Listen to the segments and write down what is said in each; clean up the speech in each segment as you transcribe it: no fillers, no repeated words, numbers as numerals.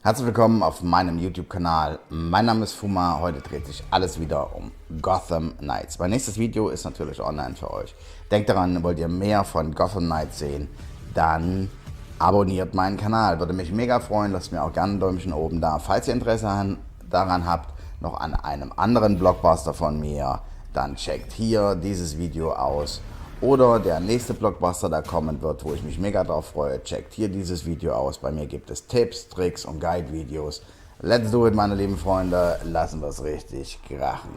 Herzlich willkommen auf meinem YouTube-Kanal. Mein Name ist 𝗏𝗵. Heute dreht sich alles wieder um Gotham Knights. Mein nächstes Video ist natürlich online für euch. Denkt daran, wollt ihr mehr von Gotham Knights sehen, dann abonniert meinen Kanal. Würde mich mega freuen. Lasst mir auch gerne ein Däumchen oben da. Falls ihr Interesse daran habt, noch an einem anderen Blockbuster von mir, dann checkt hier dieses Video aus. Oder der nächste Blockbuster, der kommen wird, wo ich mich mega drauf freue, checkt hier dieses Video aus. Bei mir gibt es Tipps, Tricks und Guide-Videos. Let's do it, meine lieben Freunde. Lassen wir es richtig krachen.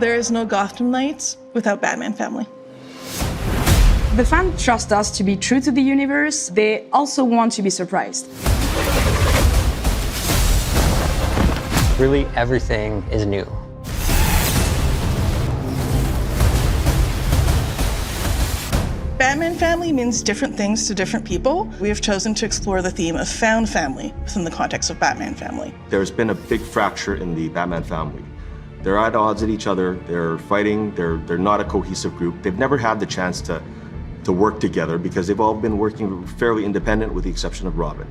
There is no Gotham Knights without Batman family. The fans trust us to be true to the universe. They also want to be surprised. Really, everything is new. Batman family means different things to different people. We have chosen to explore the theme of found family within the context of Batman family. There's been a big fracture in the Batman family. They're at odds with each other, they're fighting, they're not a cohesive group. They've never had the chance to work together because they've all been working fairly independent with the exception of Robin.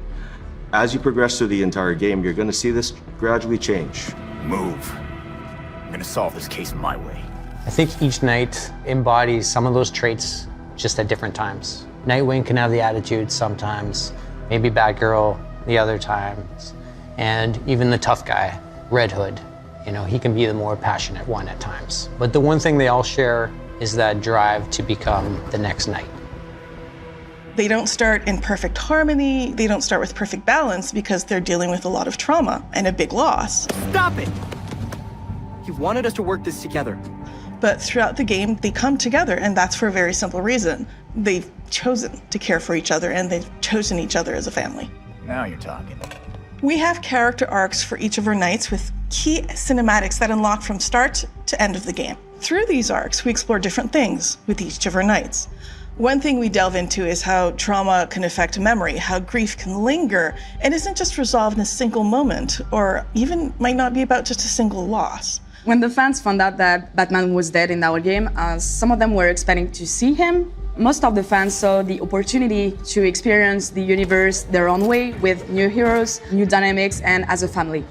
As you progress through the entire game, you're going to see this gradually change. Move. I'm going to solve this case my way. I think each knight embodies some of those traits just at different times. Nightwing can have the attitude sometimes, maybe Batgirl the other times, and even the tough guy, Red Hood. You know, he can be the more passionate one at times. But the one thing they all share is that drive to become the next knight. They don't start in perfect harmony, they don't start with perfect balance because they're dealing with a lot of trauma and a big loss. Stop it! You wanted us to work this together. But throughout the game, they come together, and that's for a very simple reason. They've chosen to care for each other, and they've chosen each other as a family. Now you're talking. We have character arcs for each of our knights with key cinematics that unlock from start to end of the game. Through these arcs, we explore different things with each of our knights. One thing we delve into is how trauma can affect memory, how grief can linger, and isn't just resolved in a single moment, or even might not be about just a single loss. When the fans found out that Batman was dead in our game, some of them were expecting to see him. Most of the fans saw the opportunity to experience the universe their own way with new heroes, new dynamics, and as a family.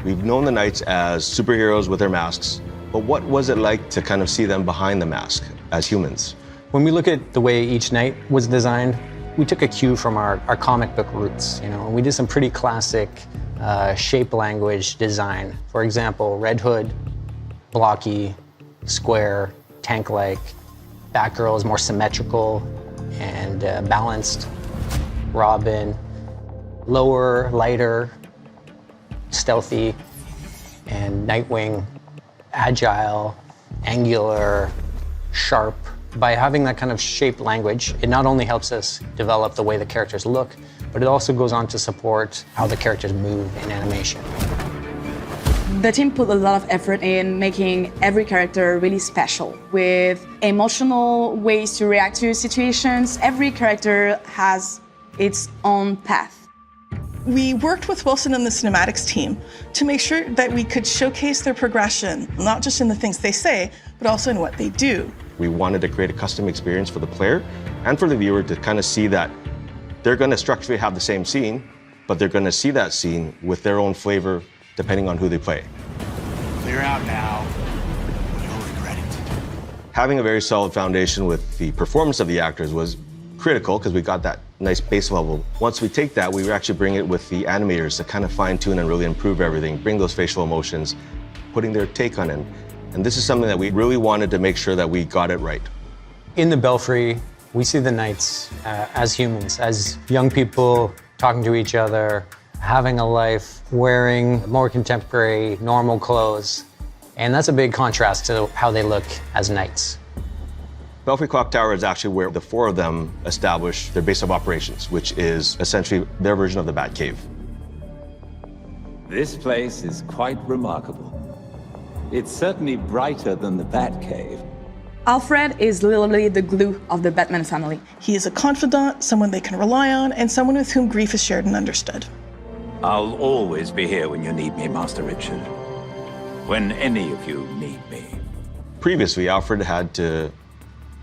We've known the Knights as superheroes with their masks, but what was it like to kind of see them behind the mask as humans? When we look at the way each knight was designed, we took a cue from our comic book roots. You know, we did some pretty classic shape language design. For example, Red Hood, blocky, square, tank-like. Batgirl is more symmetrical and balanced. Robin, lower, lighter, stealthy. And Nightwing, agile, angular, sharp. By having that kind of shape language, it not only helps us develop the way the characters look, but it also goes on to support how the characters move in animation. The team put a lot of effort in making every character really special, with emotional ways to react to situations. Every character has its own path. We worked with Wilson and the cinematics team to make sure that we could showcase their progression, not just in the things they say, but also in what they do. We wanted to create a custom experience for the player and for the viewer to kind of see that they're going to structurally have the same scene, but they're going to see that scene with their own flavor depending on who they play. Clear out now. You'll regret it. Having a very solid foundation with the performance of the actors was critical because we got that nice base level. Once we take that, we actually bring it with the animators to kind of fine-tune and really improve everything, bring those facial emotions, putting their take on it. And this is something that we really wanted to make sure that we got it right. In the Belfry, we see the knights as humans, as young people talking to each other, having a life, wearing more contemporary, normal clothes. And that's a big contrast to how they look as knights. Belfry Clock Tower is actually where the four of them establish their base of operations, which is essentially their version of the Batcave. This place is quite remarkable. It's certainly brighter than the Batcave. Alfred is literally the glue of the Batman family. He is a confidant, someone they can rely on, and someone with whom grief is shared and understood. I'll always be here when you need me, Master Richard. When any of you need me. Previously, Alfred had to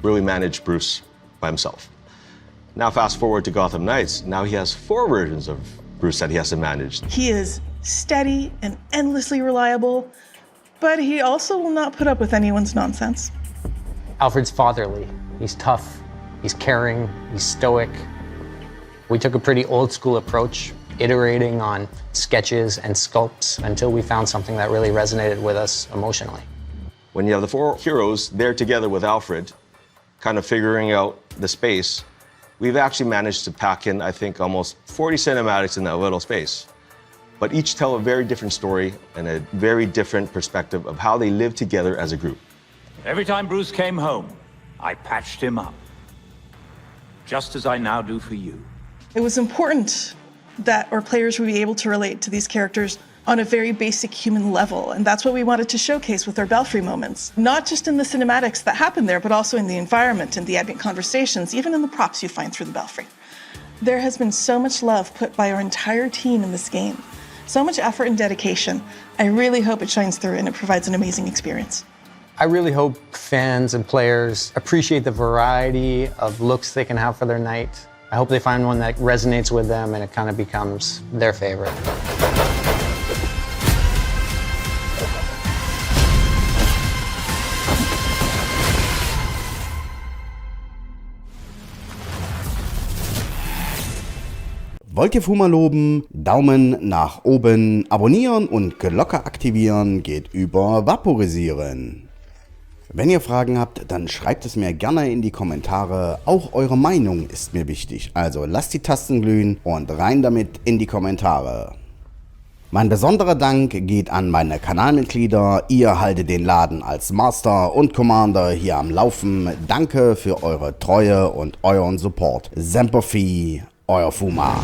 really manage Bruce by himself. Now fast forward to Gotham Knights, now he has 4 versions of Bruce that he has to manage. He is steady and endlessly reliable, but he also will not put up with anyone's nonsense. Alfred's fatherly. He's tough, he's caring, he's stoic. We took a pretty old school approach, iterating on sketches and sculpts until we found something that really resonated with us emotionally. When you have the 4 heroes there together with Alfred, kind of figuring out the space, we've actually managed to pack in, I think, almost 40 cinematics in that little space. But each tell a very different story and a very different perspective of how they live together as a group. Every time Bruce came home, I patched him up. Just as I now do for you. It was important that our players would be able to relate to these characters on a very basic human level, and that's what we wanted to showcase with our Belfry moments. Not just in the cinematics that happen there, but also in the environment and the ambient conversations, even in the props you find through the Belfry. There has been so much love put by our entire team in this game, so much effort and dedication. I really hope it shines through and it provides an amazing experience. I really hope fans and players appreciate the variety of looks they can have for their night. I hope they find one that resonates with them and it kind of becomes their favorite. Wollt ihr Fuma loben? Daumen nach oben, abonnieren und Glocke aktivieren geht über Vaporisieren. Wenn ihr Fragen habt, dann schreibt es mir gerne in die Kommentare. Auch eure Meinung ist mir wichtig. Also lasst die Tasten glühen und rein damit in die Kommentare. Mein besonderer Dank geht an meine Kanalmitglieder. Ihr haltet den Laden als Master und Commander hier am Laufen. Danke für eure Treue und euren Support. Semper Fi, euer Fuma.